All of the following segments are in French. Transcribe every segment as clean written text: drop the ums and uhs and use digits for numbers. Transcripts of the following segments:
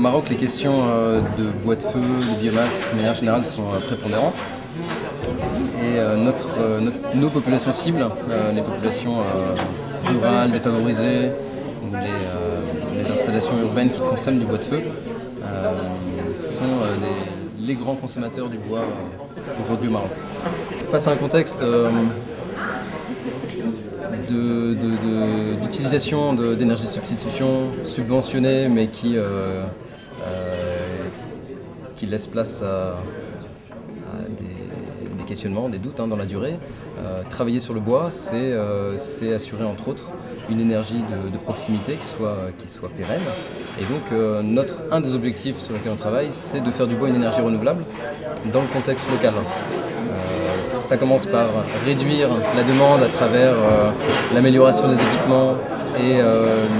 Maroc, les questions de bois de feu, de biomasse, de manière générale, sont prépondérantes. Et nos populations cibles, les populations rurales, défavorisées, ou les installations urbaines qui consomment du bois de feu, sont les grands consommateurs du bois aujourd'hui au Maroc. Face à un contexte d'utilisation d'énergie de substitution subventionnée, mais qui laisse place à des questionnements, des doutes dans la durée. Travailler sur le bois, c'est assurer entre autres une énergie de proximité qui soit pérenne. Et donc un des objectifs sur lesquels on travaille, c'est de faire du bois une énergie renouvelable dans le contexte local. Ça commence par réduire la demande à travers l'amélioration des équipements et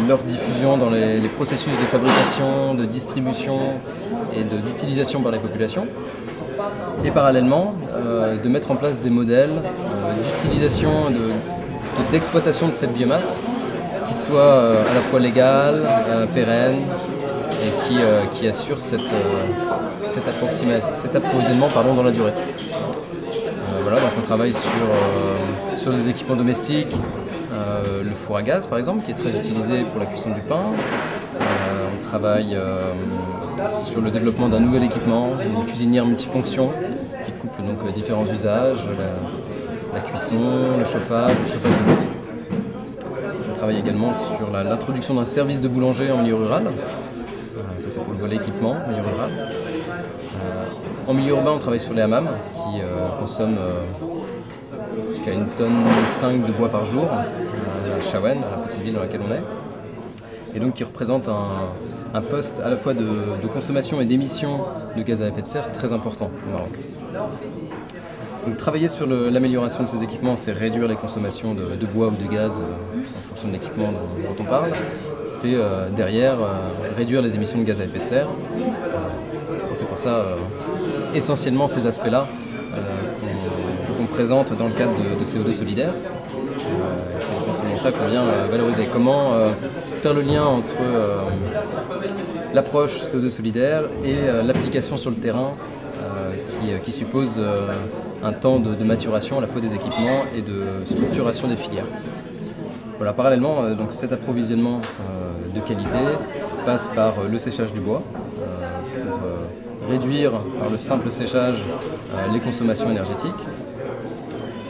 leur diffusion dans les processus de fabrication, de distribution et d'utilisation par les populations. Et parallèlement, de mettre en place des modèles d'utilisation, d'exploitation de cette biomasse qui soient à la fois légales, pérennes et qui assurent cet approvisionnement dans la durée. Voilà, donc on travaille sur des équipements domestiques, le four à gaz par exemple, qui est très utilisé pour la cuisson du pain. On travaille sur le développement d'un nouvel équipement, une cuisinière multifonction, qui couple donc différents usages, la cuisson, le chauffage de bois. On travaille également sur l'introduction d'un service de boulanger en milieu rural. Ça c'est pour le volet équipement, milieu rural. En milieu urbain, on travaille sur les hammams qui consomment jusqu'à 1,5 tonne de bois par jour à Chaouenne, à la petite ville dans laquelle on est. Et donc qui représente un poste à la fois de consommation et d'émission de gaz à effet de serre très important au Maroc. Donc travailler sur l'amélioration de ces équipements, c'est réduire les consommations de bois ou de gaz en fonction de l'équipement dont on parle. C'est derrière réduire les émissions de gaz à effet de serre. C'est pour ça, essentiellement ces aspects-là qu'on présente dans le cadre de CO2 solidaire. C'est essentiellement ça qu'on vient valoriser. Comment faire le lien entre l'approche CO2 solidaire et l'application sur le terrain qui suppose un temps de maturation à la fois des équipements et de structuration des filières. Voilà, parallèlement, donc cet approvisionnement de qualité passe par le séchage du bois pour réduire par le simple séchage les consommations énergétiques,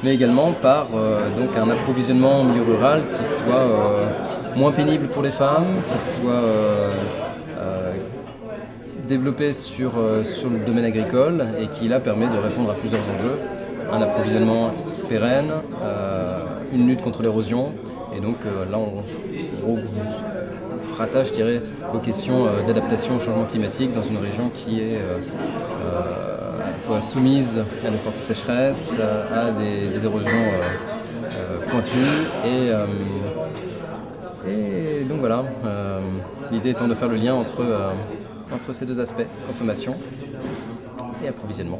mais également par donc un approvisionnement en milieu rural qui soit moins pénible pour les femmes, qui soit développé sur le domaine agricole et qui là permet de répondre à plusieurs enjeux. Un approvisionnement pérenne, une lutte contre l'érosion, et donc là on rattache, je dirais, aux questions d'adaptation au changement climatique dans une région qui est à la fois soumise à de fortes sécheresses, à des érosions pointues, et donc voilà, l'idée étant de faire le lien entre ces deux aspects, consommation et approvisionnement.